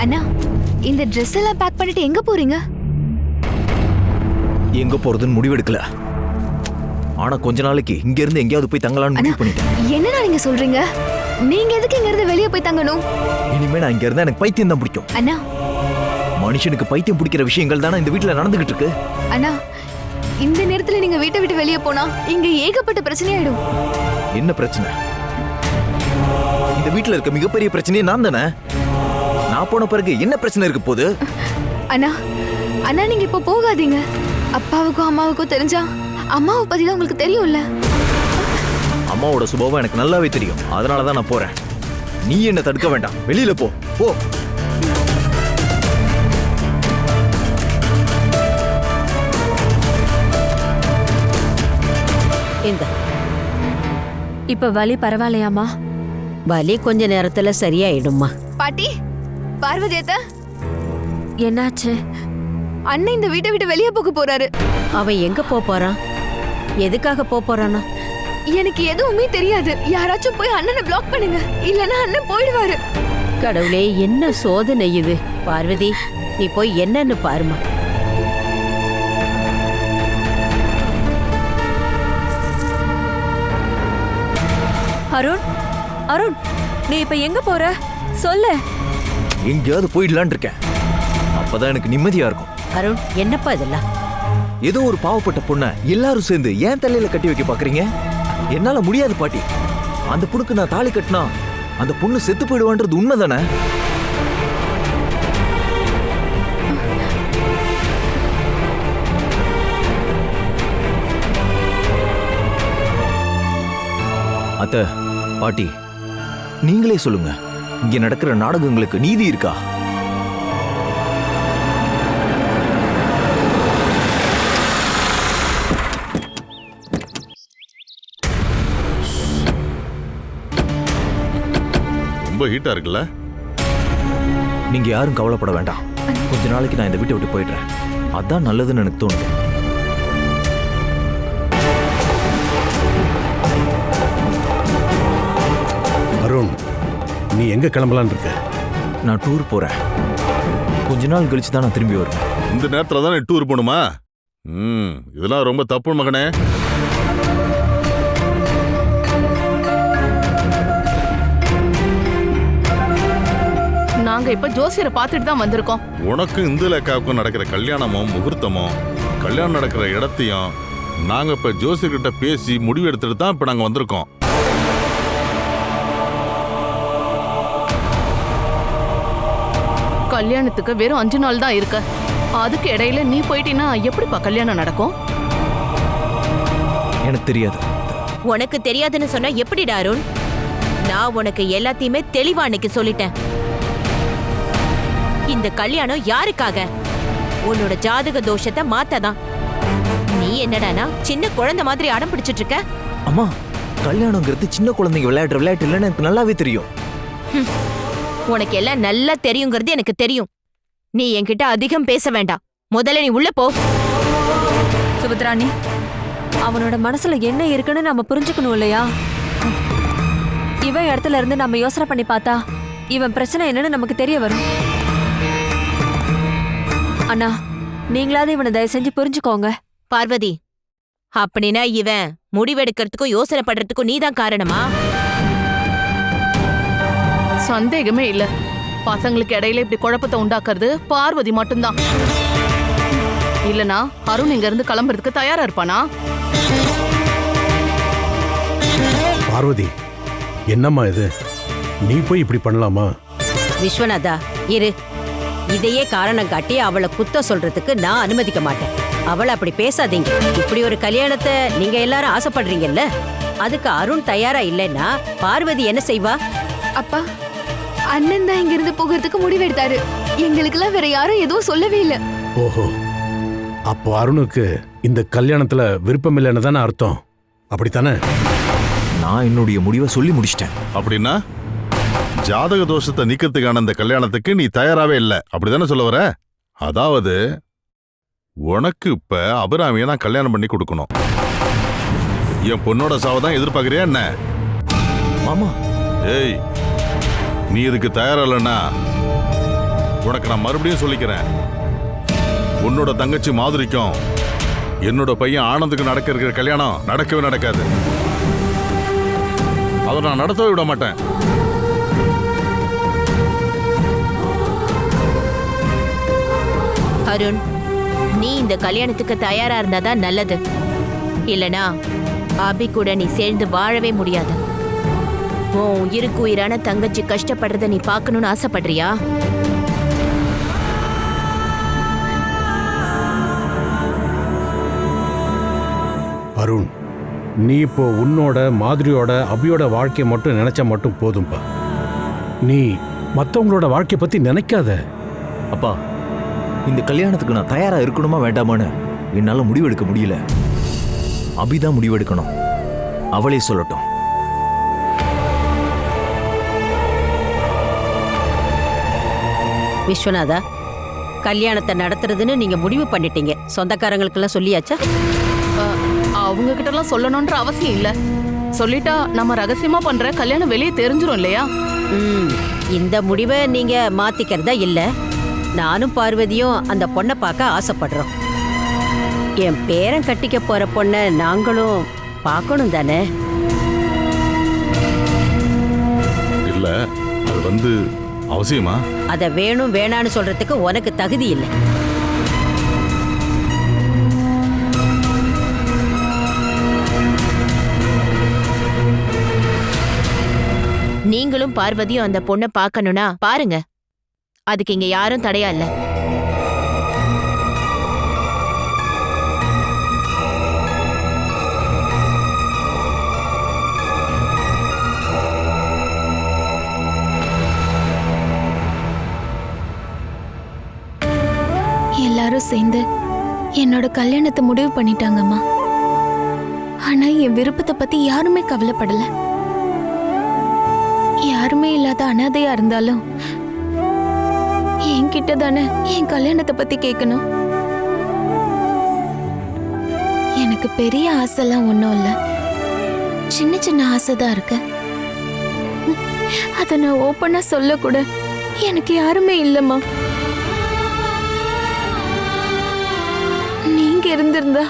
அண்ணா, இந்த ட்ரெஸ் எல்லாம் பேக் பண்ணிட்டு எங்க போறீங்க? எங்க போறதுன்னு முடிவெடுக்கல. ஆனா கொஞ்ச நாளைக்கு இங்க இருந்து எங்கேயாவது போய் தங்கலாம்னு முடிவு பண்ணிட்டேன். என்னடா நீங்க சொல்றீங்க? நீங்க எதுக்கு இங்க இருந்து வெளியே போய் தங்கணும்? இனிமே நான் இங்க இருந்தா எனக்கு பைத்தியம் தான் பிடிக்கும். அண்ணா, மனுஷனுக்கு பைத்தியம் பிடிக்கிற விஷயங்கள் தானே இந்த வீட்டுல நடந்துகிட்டு இருக்கு. அண்ணா, இந்த நேரத்துல நீங்க வீட்டை விட்டு வெளியே போனா இங்க ஏகப்பட்ட பிரச்சனை ஆயிடும். என்ன பிரச்சனை? இந்த வீட்டுல இருக்க மிகப்பெரிய பிரச்சனையே நான் தானே. நான் போன பிறகு என்ன பிரச்சனை இருக்கு போகுது? அண்ணா அண்ணா நீங்க இப்ப போகாதீங்க. அப்பாவுக்கும் அம்மாவுக்கும் தெரிஞ்சா அம்மாவை பத்தி தான் உங்களுக்கு தெரியும்ல. அம்மாவோட சுபாவம் எனக்கு நல்லாவே தெரியும். அதனாலதான் நான் போறேன். நீ என்ன தடுக்க வேண்டாம். வெளியில போ போ. இந்த இப்ப வலி பரவாயில்லையாமா? வலி கொஞ்ச நேரத்துல சரியாயிடும்மா. பாட்டி, பார்வதி அத்தை, என்னாச்சு? அண்ணன் இந்த வீட்டை விட்டு வெளியே போக போறாரு. அவன் எங்க போறான்? எதுக்காக போறானா? எனக்கு எதுவுமே தெரியாது. யாராச்சும் போய் அண்ணனை பிளாக் பண்ணுங்க, இல்லனா அண்ணன் போயிடுவாரு. கடவுளே, என்ன சோதனை இது? பார்வதி, நீ போய் என்னன்னு பாருமா. அருண், அருண், நீ இப்ப எங்க போற? சொல்லு. எங்கேயாவது போயிடலான் இருக்கேன். அப்பதான் எனக்கு நிம்மதியா இருக்கும். அருண், என்னப்பா இதெல்லாம்? ஏதோ ஒரு பாவப்பட்ட பொண்ண எல்லாரும் சேர்ந்து ஏன் தலையில கட்டி வைக்க பாக்குறீங்க? என்னால முடியாது பாட்டி. அந்த பொண்ணுக்கு நான் தாலி கட்டினா அந்த பொண்ணு செத்து போயிடுவான்றது உண்மைதானே? அத்த, பாட்டி, நீங்களே சொல்லுங்க. இங்க நடக்கிற நாடகங்களுக்கு நீதி இருக்கா? ரொம்ப ஹீட்டா இருக்குல்ல? நீங்க யாரும் கவலைப்பட வேண்டாம். கொஞ்ச நாளைக்கு நான் இந்த வீட்டை விட்டு போயிடுறேன். அதான் நல்லதுன்னு எனக்கு தோணுது. அருண், நீ எங்க கிளம்பலான்னு இருக்க? நான் டூர் போறேன். கொஞ்ச நாள் கழிச்சு தான் நான் திரும்பி வருவேன். இந்த நேரத்துல தான் டூர் போணுமா? இதெல்லாம் ரொம்ப தப்பு மகனே. நாங்க இப்ப ஜோசியரை பார்த்துட்டு தான் வந்திருக்கோம். உனக்கு இந்து லேக்காவுக்கும் நடக்கிற கல்யாணமும் முகூர்த்தமும் கல்யாணம் நடக்கிற இடத்தையும் நாங்க இப்ப ஜோசியர்கிட்ட பேசி முடிவு எடுத்துட்டு தான் இப்ப நாங்க வந்திருக்கோம். கல்யாணத்துக்கு வெறும் 5 நாள் தான் இருக்கு. அதுக்கு இடையில நீ போயிட்டீன்னா எப்படிப்பா கல்யாணம் நடக்கும்? எனக்கு தெரியாது. உனக்கு தெரியாதுன்னு சொன்னா எப்படிடா அருண்? நான் உனக்கு எல்லாத்தையுமே தெளிவா அன்னைக்கு சொல்லிட்டேன். இந்த கல்யாணம் யாருக்காக? உன்னோட ஜாதக தோஷத்தை மாத்ததான். நீ என்னடானா சின்ன குழந்தை மாதிரி அடம் பிடிச்சிட்டு இருக்க? அம்மா, கல்யாணங்கிறது சின்ன குழந்தைங்க விளையாடுற விளையாட்டு இல்லைன்னு எனக்கு நல்லாவே தெரியும். உனக்கு எல்லாம் நல்லா தெரியுங்கிறது எனக்கு தெரியும். நீ என்கிட்ட அதிகம் பேச வேண்டாம். முதல்ல நீ உள்ள போ. சுபத்ராணி, அவனோட மனசுல என்ன இருக்குன்னு நம்ம புரிஞ்சுக்கணும் இல்லையா? இவன் இடத்துல இருந்து நம்ம யோசனை பண்ணி பார்த்தா இவன் பிரச்சனை என்னன்னு நமக்கு தெரிய வரும். அண்ணா, நீங்களாவது இவனை தயவு செஞ்சு புரிஞ்சுக்கோங்க. பார்வதி, அப்படின்னா இவன் முடிவெடுக்கிறதுக்கும் யோசனை பண்றதுக்கும் நீதான் காரணமா? சந்தேகமே இல்ல. பசங்களுக்கு இடையில இப்படி குழப்பத்தை உண்டாக்குறது பார்வதி மட்டும்தான். இல்லனா அருண் இங்க இருந்து கிளம்புறதுக்கு தயாரா இருப்பானா? பார்வதி, என்னம்மா இது? நீ போய் இப்படி பண்ணலாமா? விஸ்வநாதா, இரு. இதையே காரணம் காட்டி அவளை குத்த சொல்றதுக்கு நான் அனுமதிக்க மாட்டேன். அவளை அப்படி பேசாதீங்க. இப்படி ஒரு கல்யாணத்தை நீங்க எல்லாரும் ஆசைப்படுறீங்கல்ல, அதுக்கு அருண் தயாரா இல்லைன்னா பார்வதி என்ன செய்வா? அப்பா, அண்ணன் தான் இங்க இருந்து போகிறதுக்கு முடிவெடுத்தாரு. எங்களுக்கெல்லாம் வேற யாரும் எதுவும் சொல்லவே இல்லை. ஓஹோ, அப்போ அருணுக்கு இந்த கல்யாணத்துல விருப்பம் இல்லைன்னு தானே அர்த்தம்? அப்படித்தானே? நான் என்னுடைய முடிவை சொல்லி முடிச்சிட்டேன். அப்படின்னா ஜாதக தோஷத்தை நீக்கிறதுக்கான இந்த கல்யாணத்துக்கு நீ தயாராவே இல்லை, அப்படிதானே சொல்ல வர? அதாவது உனக்கு இப்ப அபிராமியை நான் கல்யாணம் பண்ணி கொடுக்கணும். என் பொண்ணோட சாவதான் எதிர்பார்க்கறியா என்ன? மாமா, ஏய், நீ இதுக்கு தயாரா இல்லைன்னா உனக்கு நான் மறுபடியும் சொல்லிக்கிறேன். உன்னோட தங்கச்சி மாதுரிக்கும் என்னோட பையன் ஆனந்துக்கு நடக்க இருக்கிற கல்யாணம் நடக்கவே நடக்காது. அதை நான் நடத்தவே விட மாட்டேன். அருண், நீ இந்த கல்யாணத்துக்கு தயாரா இருந்தாதான் நல்லது. இல்லனா அபி கூட நீ சேர்ந்து வாழவே முடியாது. உன் உயிருக்கு உயிரான தங்கச்சி கஷ்டப்படுறத நீ பார்க்கணும்னு ஆசைப்படுறியா? அருண், நீ இப்போ உன்னோட மாதிரியோட அபியோட வாழ்க்கையை மட்டும் நினைச்சா மட்டும் போதும்பா. நீ மற்றவங்களோட வாழ்க்கையை பத்தி நினைக்காத. அப்பா, இந்த கல்யாணத்துக்கு நான் தயாரா இருக்கணுமா வேண்டாமான்னு என்னால முடிவெடுக்க முடியல. அபிதான் முடிவெடுக்கணும். அவளே சொல்லட்டும். விஸ்வநாதா, கல்யாணத்தை நடத்துறதுன்னு நீங்க முடிவு பண்ணிட்டீங்க. சொந்தக்காரங்களுக்கெல்லாம் சொல்லியாச்சா? அவங்க கிட்ட எல்லாம் சொல்லணும்ன்ற அவசியம் இல்ல. சொல்லிட்டா நம்ம ரகசியமா பண்ற கல்யாணம் வெளியே தெரிஞ்சிரும் இல்லையா? இந்த முடிவை நீங்க மாத்திக்கிறதா இல்ல. நானும் பார்வதியும் அந்த பொண்ணை பார்க்க ஆசைப்படுறோம். என் பேரன் கட்டிக்க போற பொண்ணை நாங்களும் பார்க்கணும் தானே? இல்ல, அது அவசியமா? அத வேணும் வேணான்னு சொல்றதுக்கு உனக்கு தகுதி இல்லை. நீங்களும் பார்வதியும் அந்த பொண்ணை பார்க்கணும்னா பாருங்க. அதுக்கு இங்க யாரும் தடையா இல்ல. எல்லாரும் சேர்ந்து என்னோட கல்யாணத்தை முடிவு பண்ணிட்டாங்கம்மா. ஆனா என் விருப்பத்தை பத்தி யாருமே கவலைப்படல. யாருமே இல்லாத அனாதையா இருந்தாலும் என்கிட்ட தானே என் கல்யாணத்தை பத்தி கேட்கணும். எனக்கு பெரிய ஆசைலாம் ஒன்றும் இல்லை. சின்ன சின்ன ஆசைதான் இருக்கு. அதை நான் ஓப்பனா சொல்லக்கூட எனக்கு யாருமே இல்லைம்மா. நீங்க இருந்திருந்தா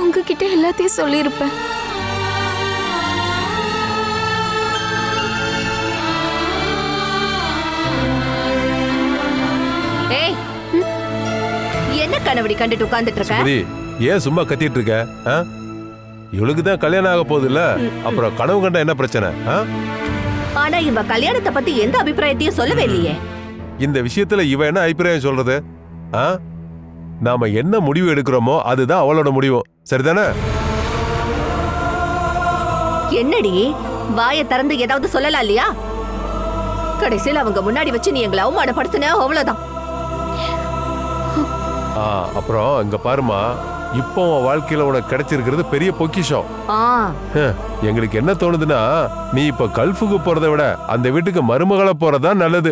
உங்ககிட்ட எல்லாத்தையும் சொல்லியிருப்பேன். என்ன கனவடி கண்டுட்டு உட்கார்ந்துட்டு இருக்க? ஏன் சும்மா கத்திட்டு இருக்க? இவளுக்கு தான் கல்யாணம் ஆக போகுது இல்ல, அப்புறம் கனவு கண்டா என்ன பிரச்சனை? ஆனா இவ கல்யாணத்தை பத்தி எந்த அபிப்பிராயத்தையும் சொல்லவே இல்லையே. இந்த விஷயத்துல இவ என்ன அபிப்பிராயம் சொல்றது? நாம என்ன முடிவு எடுக்கிறோமோ அதுதான் அவளோட முடிவு, சரிதானே? என்னடி வாயை திறந்து ஏதாவது சொல்லலாம் இல்லையா? கடைசியில் அவங்க முன்னாடி வச்சு நீ எங்களை அவமானப்படுத்தின, அவ்வளவுதான். அப்புறம் இங்க பாருமா, இப்போ வாழ்க்கையில உனக்கு கிடைச்சிருக்கிறது பெரிய பொக்கிஷம். எங்களுக்கு என்ன தோணுதுன்னா, நீ இப்ப கல்ஃபுக்கு போறதை விட அந்த வீட்டுக்கு மருமகளை போறதா நல்லது.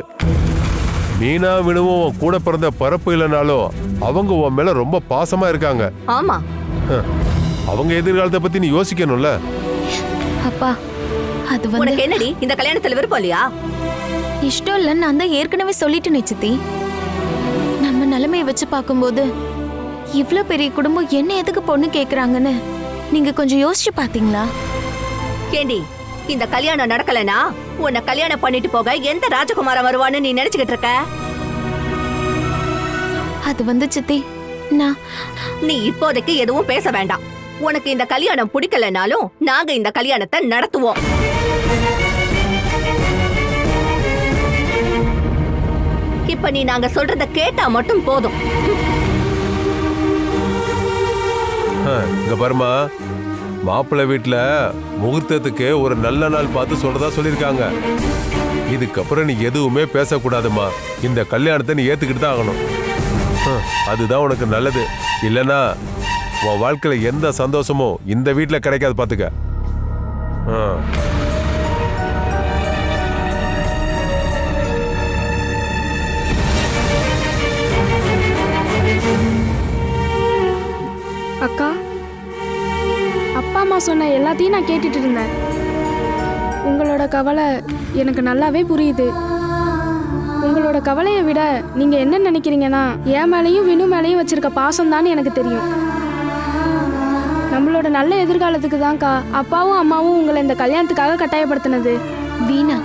மீனா வினுவும் கூட பிறந்த பரப்பு இல்லைனாலும் அவங்க உன் மேல ரொம்ப பாசமா இருக்காங்க. ஆமா, அவங்க எதிர்காலத்தை பத்தி நீ யோசிக்கணும்ல. அப்பா, அது உனக்கு என்னடி இந்த கல்யாணத்துல விருப்பம் இல்லையா? இஷ்டம் இல்ல, நான் தான் ஏற்கனவே சொல்லிட்டேனே சித்தி. நம்ம நிலைமையை வச்சு பார்க்கும்போது இவ்ளோ பெரிய குடும்பம் என்ன எதுக்கு பொண்ணு கேக்குறாங்கன்னு நீங்க கொஞ்சம் யோசிச்சு பாத்தீங்களா? கேண்டி, இந்த கல்யாணம் நடக்கலனா உன்னை கல்யாணம் பண்ணிட்டு போக எந்த ராஜகுமார வருவான்னு நீ நினைச்சுக்கிட்டு இருக்க? அது சித்தி, நீ இப்போதைக்கு எதுவும் பேச வேண்டாம். உனக்கு இந்த கல்யாணம் பிடிக்கலனாலும் நாங்க இந்த கல்யாணத்தை நடத்துவோம். இப்ப நீ நாங்க சொல்றத கேட்டா மட்டும் போதும். இங்க பாருமா, மாப்பிள்ளை வீட்டுல முகூர்த்தத்துக்கு ஒரு நல்ல நாள் பார்த்து சொல்றதா சொல்லிருக்காங்க. இதுக்கப்புறம் நீ எதுவுமே பேசக்கூடாதுமா. இந்த கல்யாணத்தை நீ ஏத்துக்கிட்டு தான் ஆகணும். அதுதான் உனக்கு நல்லது. இல்லனா உன் வாழ்க்கையில எந்த சந்தோஷமும் இந்த வீட்டுல கிடைக்காது, பாத்துக்க. அக்கா, அப்பா அம்மா சொன்ன எல்லாத்தையும் நான் கேட்டுட்டு இருந்தேன். உங்களோட கவலை எனக்கு நல்லாவே புரியுது. உங்களோட கவலையை விட நீங்க என்ன நினைக்கிறீங்கன்னா, என் மேலையும் வினு மேலையும் வச்சிருக்க பாசம் தான் எனக்கு தெரியும். நம்மளோட நல்ல எதிர்காலத்துக்கு தான்க்கா அப்பாவும் அம்மாவும் உங்களை இந்த கல்யாணத்துக்காக கட்டாயப்படுத்தினது. வீணா,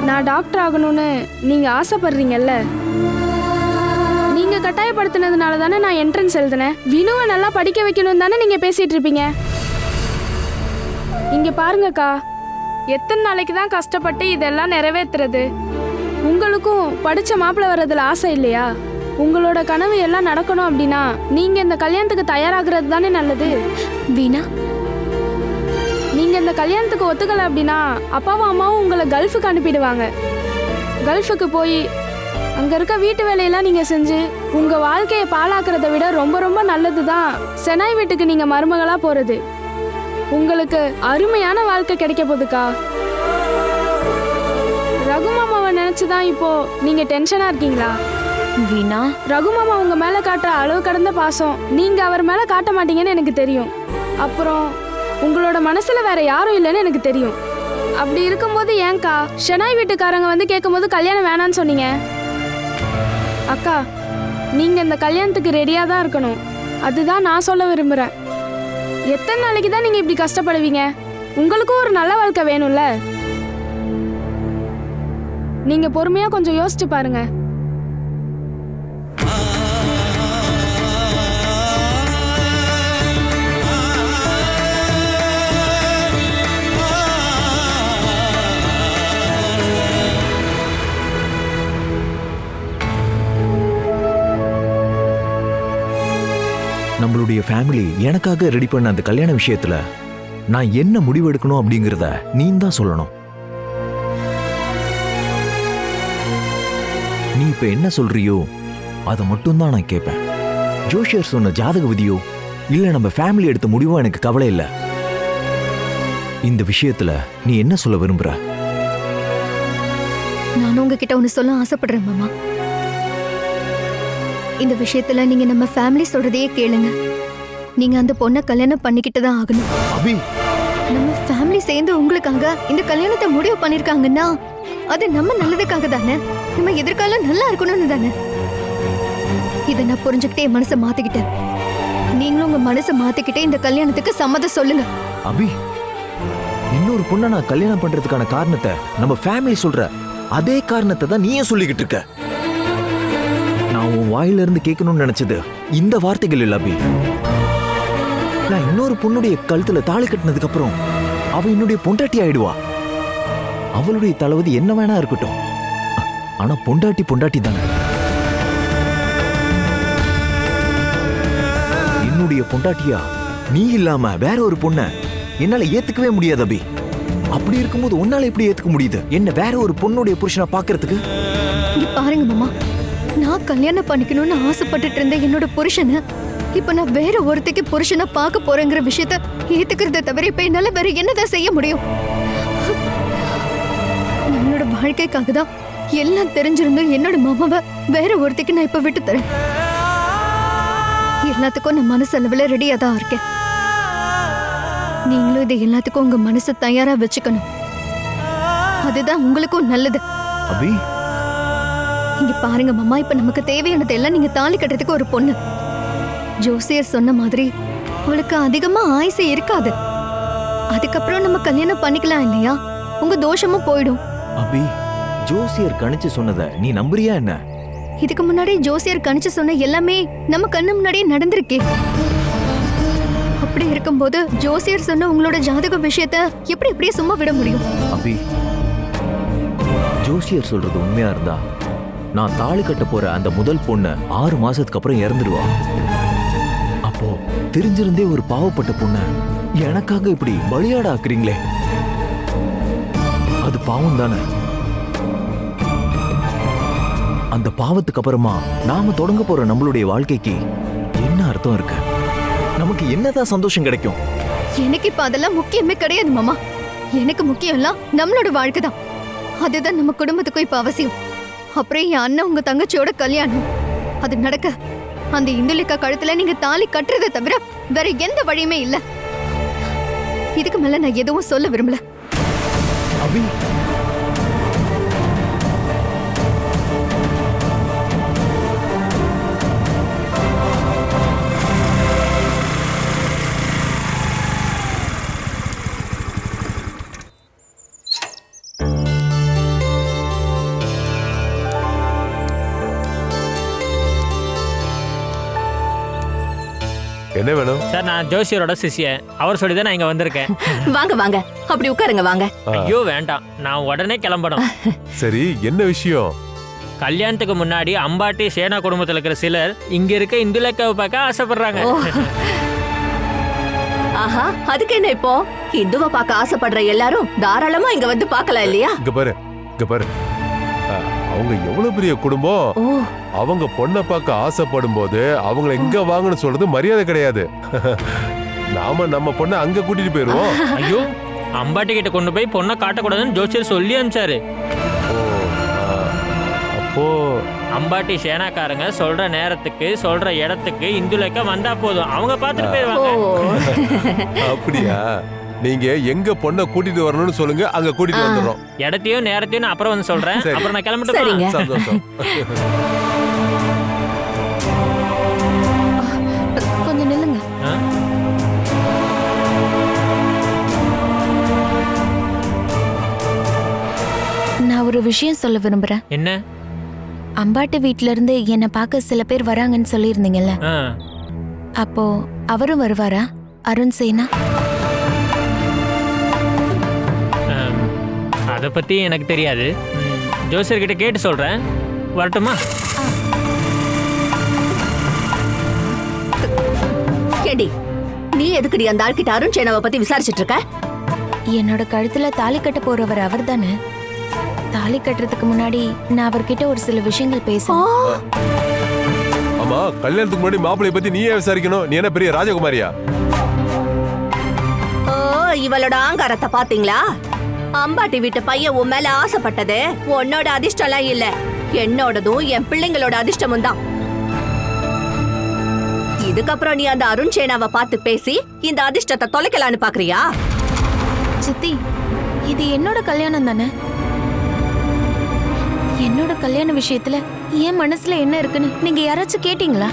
நான் டாக்டர் ஆகணும்னு நீங்க ஆசைப்படுறீங்கல்ல, நீங்க கட்டாயப்படுத்தினதுனால தானே நான் என்ட்ரன்ஸ் எழுதினேன். வினுவை நல்லா படிக்க வைக்கணும் தானே நீங்க பேசிட்டு இருப்பீங்க. இங்க பாருங்கக்கா, எத்தனை நாளைக்கு தான் கஷ்டப்பட்டு இதெல்லாம் நிறைவேத்துறது? உங்களுக்கும் படிச்ச மாப்பிள்ளை வர்றதுல ஆசை இல்லையா? உங்களோட கனவு எல்லாம் நடக்கணும் அப்படின்னா நீங்க இந்த கல்யாணத்துக்கு தயாராகிறது தானே நல்லது. வீணா, நீங்க இந்த கல்யாணத்துக்கு ஒத்துக்கல அப்படின்னா அப்பாவும் அம்மாவும் உங்களை கல்ஃபுக்கு அனுப்பிடுவாங்க. கல்ஃபுக்கு போய் அங்க இருக்க வீட்டு வேலையெல்லாம் நீங்க செஞ்சு உங்க வாழ்க்கையை பாழாக்குறத விட ரொம்ப ரொம்ப நல்லதுதான் செனாய் வீட்டுக்கு நீங்க மருமகளா போறது. உங்களுக்கு அருமையான வாழ்க்கை கிடைக்க போகுதுக்கா. ரகுமாமாவை நினைச்சுதான் இப்போ நீங்க டென்ஷனா இருக்கீங்களா? வீணா, ரகுமாமா உங்க மேல காட்டுற அளவு கடந்த பாசம் நீங்க அவர் மேல காட்ட மாட்டீங்கன்னு எனக்கு தெரியும். அப்புறம் உங்களோட மனசுல வேற யாரும் இல்லைன்னு எனக்கு தெரியும். அப்படி இருக்கும்போது ஏன்க்கா ஷெனாய் வீட்டுக்காரங்க வந்து கேட்கும்போது கல்யாணம் வேணான்னு சொன்னீங்க? அக்கா, நீங்க இந்த கல்யாணத்துக்கு ரெடியா தான் இருக்கணும். அதுதான் நான் சொல்ல விரும்புறேன். எத்தனை நாளைக்கு தான் நீங்க இப்படி கஷ்டப்படுவீங்க? உங்களுக்கும் ஒரு நல்ல வாழ்க்கை வேணும்ல. நீங்க பொறுமையா கொஞ்சம் யோசிச்சு பாருங்க. நம்மளுடைய ஃபேமிலி எனக்காக ரெடி பண்ண அந்த கல்யாண விஷயத்துல நான் என்ன முடிவு எடுக்கணும் அப்படிங்கறத நீ தான் சொல்லணும். நீ இப்ப என்ன சொல்றியோ அதை மட்டும் தான் நான் கேட்பேன். ஜோஷியர் சொன்ன ஜாதக விதியோ இல்ல நம்ம ஃபேமிலி எடுத்த முடிவோ எனக்கு கவலை இல்லை. இந்த விஷயத்துல நீ என்ன சொல்ல விரும்புற? நான் உங்ககிட்ட ஒன்னு சொல்ல ஆசைப்படுறேன் மாமா. இந்த விஷயத்துல நீங்க நம்ம ஃபேமிலி சொல்றதையே கேளுங்க. நீங்க அந்த பொண்ணை கல்யாணம் பண்ணிக்கிட்டு தான் ஆகணும். அபி, நம்ம ஃபேமிலி சேர்ந்து உங்களுக்காக இந்த கல்யாணத்தை முடிவு பண்ணிருக்காங்கன்னா அது நம்ம நல்லதுக்காக தானே, நம்ம எதிர்காலம் நல்லா இருக்கணும்னு தானே. இதை நான் புரிஞ்சுக்கிட்டே என் மனசை மாத்திக்கிட்டேன். நீங்களும் உங்க மனசை மாத்திக்கிட்டே இந்த கல்யாணத்துக்கு சம்மதம் சொல்லுங்க. அபி, இன்னொரு பொண்ணை நான் கல்யாணம் பண்றதுக்கான காரணத்தை நம்ம ஃபேமிலி சொல்ற அதே காரணத்தை தான் நீயும் சொல்லிக்கிட்டு இருக்க. நான் உன் வாயில இருந்து கேட்கணும்னு நினைச்சது இந்த வார்த்தைகள் இல்ல அபி. நான் இன்னொரு பொண்ணுடைய கழுத்துல தாலி கட்டினதுக்கு அப்புறம் அவ என்னுடைய பொண்டாட்டி ஆயிடுவா. அவளுடைய தளபதி என்ன வேணா இருக்கட்டும், ஆனா பொண்டாட்டி பொண்டாட்டி தானே. என்னுடைய பொண்டாட்டியா நீ இல்லாம வேற ஒரு பொண்ண என்னால ஏத்துக்கவே முடியாது அபி. அப்படி இருக்கும்போது உன்னால எப்படி ஏத்துக்க முடியுது என்ன வேற ஒரு பொண்ணுடைய புருஷனை பாக்குறதுக்கு? பாருங்க மாமா, நான் கல்யாணம் பண்ணிக்கணும்னு ஆசைப்பட்டுட்டு இருந்த என்னோட புருஷனை இப்ப நான் வேற ஒருத்தைக்கு புருஷனை பார்க்க போறேங்கிற விஷயத்த ஏத்துக்கிறத தவிர இப்ப என்னால வேற என்னதான் செய்ய முடியும்? நம்மளோட வாழ்க்கைக்காக தான் எல்லாம் தெரிஞ்சிருந்தும் என்னோட மாமாவை வேற ஒருத்தைக்கு நான் இப்ப விட்டு தரேன். எல்லாத்துக்கும் நான் மனசளவுல ரெடியா தான் இருக்கேன். நீங்களும் இது எல்லாத்துக்கும் உங்க மனசை தயாரா வச்சுக்கணும். அதுதான் உங்களுக்கும் நல்லது. அபி, இங்க பாருங்க மாமா, இப்ப நமக்கு தேவையானது எல்லாம் நீங்க தாலி கட்டுறதுக்கு ஒரு பொண்ணு. ஜோசியர் சொன்ன மாதிரி அவளுக்கு அதிகமா ஆயுசு இருக்காது. அதுக்கப்புறம் நம்ம கல்யாணம் பண்ணிக்கலாம் இல்லையா? உங்க தோஷமும் போயிடும். அபி, ஜோசியர் கணிச்சு சொன்னதை நீ நம்புறியா என்ன? இதுக்கு முன்னாடி ஜோசியர் கணிச்சு சொன்ன எல்லாமே நம்ம கண்ணு முன்னாடியே நடந்திருக்கே. அப்படி இருக்கும்போது ஜோசியர் சொன்ன உங்களோட ஜாதக விஷயத்த எப்படி இப்படியே சும்மா விட முடியும்? அபி, ஜோசியர் சொல்றது உண்மையா இருந்தா நான் தாலி கட்ட போற அந்த முதல் பொண்ணு 6 மாசத்துக்கு அப்புறம் இறந்துடுவா. அப்போ தெரிஞ்சிருந்தே ஒரு பாவப்பட்ட பொண்ண எனக்காக இப்படி பலியாட ஆக்குறீங்களே, அது பாவம் தானே. அந்த பாவத்துக்கு அப்புறமா நாம தொடங்க போற நம்மளுடைய வாழ்க்கைக்கு என்ன அர்த்தம் இருக்கு? நமக்கு என்னதான் சந்தோஷம் கிடைக்கும்? எனக்கு இப்ப அதெல்லாம் முக்கியமே கிடையாது மாமா. எனக்கு முக்கியம் எல்லாம் நம்மளோட வாழ்க்கை தான். அதுதான் நம்ம குடும்பத்துக்கும் இப்ப அவசியம். அப்புறம் என் அண்ணன் உங்க தங்கச்சியோட கல்யாணம் அது நடக்க அந்த இந்துலிக்கா கழுத்துல நீங்க தாலி கட்டுறதை தவிர வேற எந்த வழியுமே இல்ல. இதுக்கு மேல நான் எதுவும் சொல்ல விரும்பல. அபி, என்ன வேணும்? சார் நான் ஜோசியரோட சிஷ்யன். அவர் சொல்லி தான் நான் இங்க வந்திருக்கேன். வாங்க வாங்க, அப்படி உட்காருங்க வாங்க. ஐயோ வேண்டாம், நான் உடனே கிளம்பணும். சரி, என்ன விஷயம்? கல்யாணத்துக்கு முன்னாடி அம்பாட்டி சேனா குடும்பத்துல இருக்கிற சிலர் இங்க இருக்க இந்துலேக்காவை பார்க்க ஆசைப்படுறாங்க. ஆஹா, அதுக்கு என்ன இப்போ? இந்துவை பார்க்க ஆசைப்படுற எல்லாரும் தாராளமா இங்க வந்து பார்க்கலாம் இல்லையா? இங்க பாரு. அவங்க எவ்வளவு பெரிய குடும்பம். அவங்க பொண்ணை பார்க்க ஆசைப்படும் போது அவங்கள எங்க வாங்கன்னு சொல்றது மரியாதை கிடையாது. நாம நம்ம பொண்ணை அங்க கூட்டிட்டு போயிருவோம். ஐயோ, அம்பாட்டி கிட்ட கொண்டு போய் பொண்ணை காட்டக்கூடாதுன்னு ஜோசியர் சொல்லி அனுப்பிச்சாரு. அப்போ அம்பாட்டி சேனாக்காரங்க சொல்ற நேரத்துக்கு சொல்ற இடத்துக்கு இந்துலேக்கா வந்தா போதும், அவங்க பார்த்துட்டு போயிருவாங்க. அப்படியா? நீங்க எங்க பொண்ணை கூட்டிட்டு வரணும்னு சொல்லுங்க, அங்க கூட்டிட்டு வந்துடுறோம். இடத்தையும் நேரத்தையும் நான் அப்புறம் வந்து சொல்றேன். அப்புறம் நான் கிளம்பிட்டு. சந்தோஷம். கொஞ்சம் நில்லுங்க. நான் ஒரு விஷயம் சொல்ல விரும்புறேன். என்ன? அம்பாட்டு வீட்ல இருந்து என்ன பார்க்க சில பேர் வராங்கன்னு சொல்லியிருந்தீங்கல்ல, அப்போ அவரும் வருவாரா? அருண் சேனா? அதை பத்தி எனக்கு தெரியாது. ஜோசியர்கிட்ட கேட்டு சொல்றேன். வரட்டுமா? கேடி, நீ எதுக்குடி அந்த ஆள்கிட்ட அருண் சேனாவை பத்தி விசாரிச்சுட்டு இருக்க? என்னோட கழுத்துல தாலி கட்ட போறவர் அவர் தானே. தாலி கட்டுறதுக்கு முன்னாடி நான் அவர்கிட்ட ஒரு சில விஷயங்கள் பேசணும். ஆமா, கல்யாணத்துக்கு முன்னாடி மாப்பிள்ளைய பத்தி நீயே விசாரிக்கணும். நீ என்ன பெரிய ராஜகுமாரியா? ஓ, இவளோட ஆங்காரத்தை பாத்தீங்களா? அம்பாட்டி வீட்டு பையன் உன் மேல ஆசைப்பட்டது உன்னோட அதிர்ஷ்டம்லாம் இல்ல, என்னோடதும் என் பிள்ளைங்களோட அதிர்ஷ்டமும் தான். இதுக்கப்புறம் நீ அந்த அருண் சேனாவை பார்த்து பேசி இந்த அதிர்ஷ்டத்தை தொலைக்கலான்னு பாக்குறியா? சித்தி, இது என்னோட கல்யாணம் தானே. என்னோட கல்யாண விஷயத்துல என் மனசுல என்ன இருக்குன்னு நீங்க யாராச்சும் கேட்டீங்களா?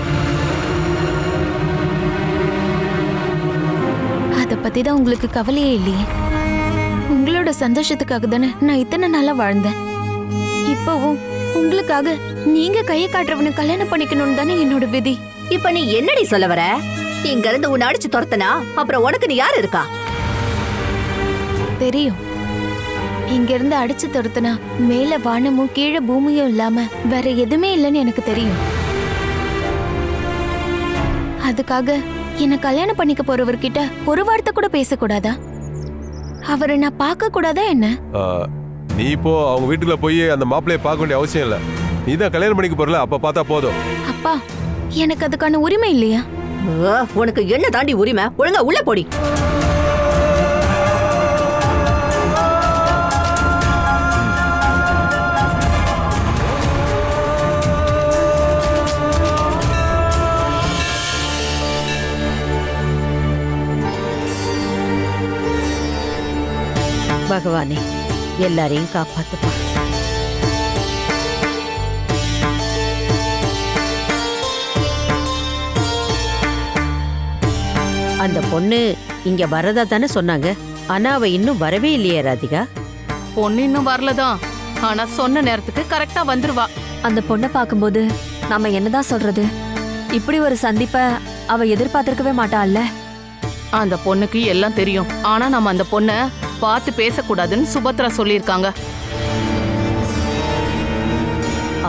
அத பத்தி தான் உங்களுக்கு கவலையே இல்லையே. உங்களோட சந்தோஷத்துக்காக தானே நான் இத்தனை நாளா வாழ்ந்தேன். இப்பவும் உங்களுக்காக நீங்க கையை காட்டுறவனை கல்யாணம் பண்ணிக்கணும்னு தானே என்னோட விதி. இப்ப நீ என்னடி சொல்ல வர? இங்க இருந்து உன்னை அடிச்சு துரத்தனா அப்புறம் உனக்கு நீ யாரு இருக்கா? தெரியும், இங்க இருந்து அடிச்சு துரத்தனா மேல வானமும் கீழே பூமியும் இல்லாம வேற எதுவுமே இல்லைன்னு எனக்கு தெரியும். அதுக்காக என்ன கல்யாணம் பண்ணிக்க போறவர்கிட்ட ஒரு வார்த்தை கூட பேசக்கூடாதா? அவரை நான் பார்க்க கூடாதா என்ன? நீ இப்போ அவங்க வீட்டுல போய் அந்த மாப்பிள்ளைய பார்க்க வேண்டிய அவசியம் இல்ல. நீ தான் கல்யாணம் பண்ணிக்க போறல, அப்ப பார்த்தா போதும். அப்பா, எனக்கு அதுக்கான உரிமை இல்லையா? உனக்கு என்ன தாண்டி உரிமை? ஒழுங்கா உள்ள போடி. பகவானே, எல்லாரையும் காப்பாத்துப்பா. அந்த பொண்ணு இங்க வரதா தானே சொன்னாங்க. ஆனா அவ இன்னும் வரவே இல்லையே ராதிகா. பொண்ணு இன்னும் வரலதான், ஆனா சொன்ன நேரத்துக்கு கரெக்டா வந்துருவா. அந்த பொண்ணை பார்க்கும்போது நாம என்னதான் சொல்றது? இப்படி ஒரு சந்திப்ப அவ எதிர்பார்த்திருக்கவே மாட்டாள்ல. அந்த பொண்ணுக்கு எல்லாம் தெரியும். ஆனா நம்ம அந்த பொண்ணை பார்த்து பேசக்கூடாதுன்னு சுபத்ரா சொல்லியிருக்காங்க.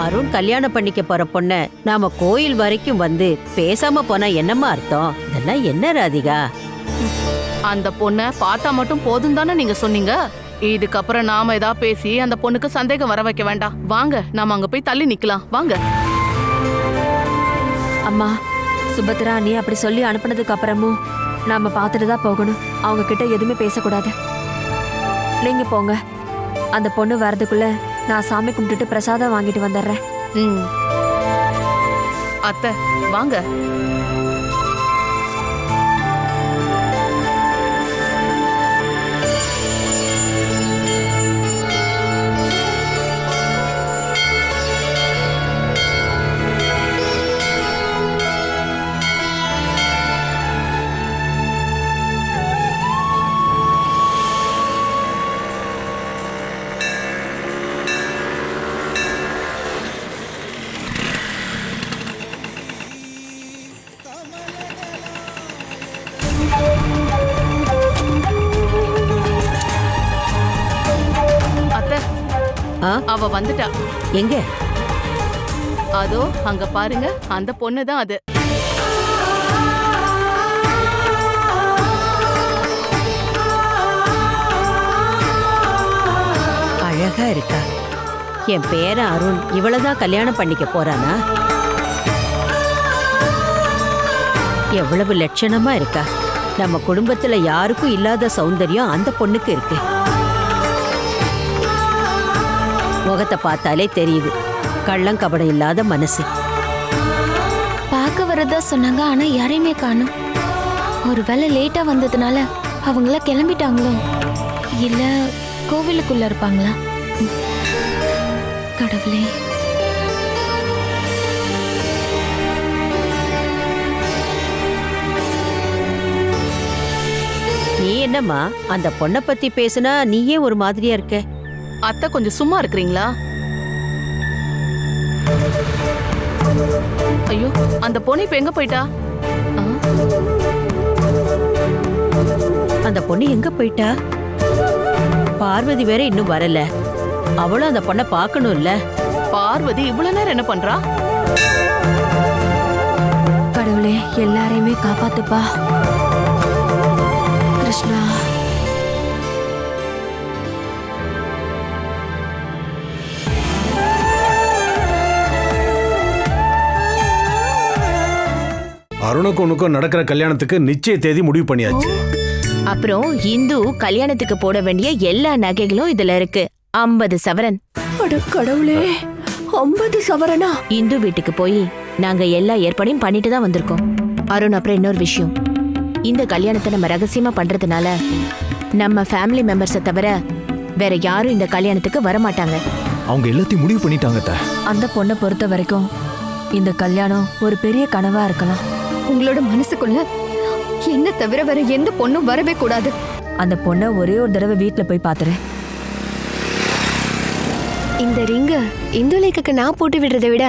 அருண் கல்யாணம் பண்ணிக்க போற பொண்ண நாம கோயில் வரைக்கும் வந்து பேசாம போனா என்னமா அர்த்தம்? இதெல்லாம் என்ன ராதிகா? அந்த பொண்ணை பார்த்தா மட்டும் போதும் தானே நீங்க சொன்னீங்க. இதுக்கப்புறம் நாம ஏதாவது பேசி அந்த பொண்ணுக்கு சந்தேகம் வர வைக்க வேண்டாம். வாங்க, நாம அங்க போய் தள்ளி நிக்கலாம். வாங்க. அம்மா, சுபத்ரா நீ அப்படி சொல்லி அனுப்புனதுக்கு அப்புறமும் நாம பார்த்துட்டு தான் போகணும். அவங்க கிட்ட எதுவுமே பேசக்கூடாது. நீங்க போங்க. அந்த பொண்ணு வரதுக்குள்ள நான் சாமி கும்பிட்டுட்டு பிரசாதம் வாங்கிட்டு வந்துடுறேன். அத்தை வாங்க. அவ வந்துட்டா. எங்க? அதோ அங்க பாருங்க, அந்த பொண்ணு தான் அது. அழகா இருக்கா. என் பேரன் அருண் இவ்வளவுதான் கல்யாணம் பண்ணிக்க போறானா? எவ்வளவு லட்சணமா இருக்கா. நம்ம குடும்பத்துல யாருக்கும் இல்லாத சௌந்தரியம் அந்த பொண்ணுக்கு இருக்கு. முகத்தை பார்த்தாலே தெரியுது, கள்ளங்கபடம் இல்லாத மனசு. பார்க்க வரதா சொன்னாங்க, ஆனா யாரையுமே காணோம். ஒருவேளை லேட்டா வந்ததுனால அவங்கள கிளம்பிட்டாங்களோ, இல்ல கோவிலுக்குள்ள இருப்பாங்களா? கடவுளே. நீ என்னம்மா அந்த பொண்ணை பத்தி பேசுனா நீயே ஒரு மாதிரியா இருக்க? அத்தை கொஞ்சம் சும்மா இருக்கிறீங்களா? ஐயோ, அந்த பொண்ணு இப்ப எங்க போயிட்டா? அந்த பொண்ணு எங்க போயிட்டா? பார்வதி வேற இன்னும் வரல. அவளும் அந்த பொண்ணை பார்க்கணும்ல. பார்வதி இவ்வளவு நேரம் என்ன பண்றா? கடவுளே, எல்லாரையுமே காப்பாத்துப்பா. கிருஷ்ணா. அருணுக்கும் உனக்கும் நடக்கிற கல்யாணத்துக்கு நிச்சய தேதி முடிவு பண்ணியாச்சு. அப்புறம் இந்து கல்யாணத்துக்கு போட வேண்டிய எல்லா நகைகளும் இதுல இருக்கு. 50 சவரன். அட கடவுளே, 50 சவரனா? இந்து வீட்டுக்கு போய் நாங்க எல்லா ஏற்பாடையும் பண்ணிட்டு தான் வந்திருக்கோம். அருண், அப்புறம் இன்னொரு விஷயம், இந்த கல்யாணத்தை நம்ம ரகசியமா பண்றதுனால நம்ம ஃபேமிலி மெம்பர்ஸை தவிர வேற யாரும் இந்த கல்யாணத்துக்கு வரமாட்டாங்க. அவங்க எல்லாத்தையும் முடிவு பண்ணிட்டாங்க. அந்த பொண்ணை பொறுத்த வரைக்கும் இந்த கல்யாணம் ஒரு பெரிய கனவா இருக்கலாம். உங்களோட மனசுக்குள்ள என்ன தவிர வேற எந்த பொண்ணும் வரவே கூடாது. அந்த பொண்ணை ஒரே ஒரு தடவை வீட்டுல போய் பாத்துறேன். இந்த ரிங்க இந்துலேக்கு நான் போட்டு விடுறதை விட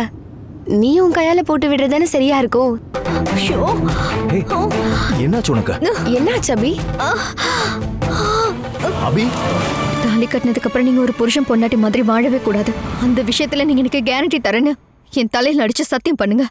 நீ உன் கையால போட்டு விடுறதானே சரியா இருக்கும். என்னாச்சு உனக்கு? என்னாச்சு அபி? அபி, தாலி கட்டினதுக்கு அப்புறம் நீங்க ஒரு புருஷன் பொண்டாட்டி மாதிரி வாழவே கூடாது. அந்த விஷயத்துல நீங்க எனக்கு கேரண்டி தரேன்னு என் தலையில அடிச்சு சத்தியம் பண்ணுங்க.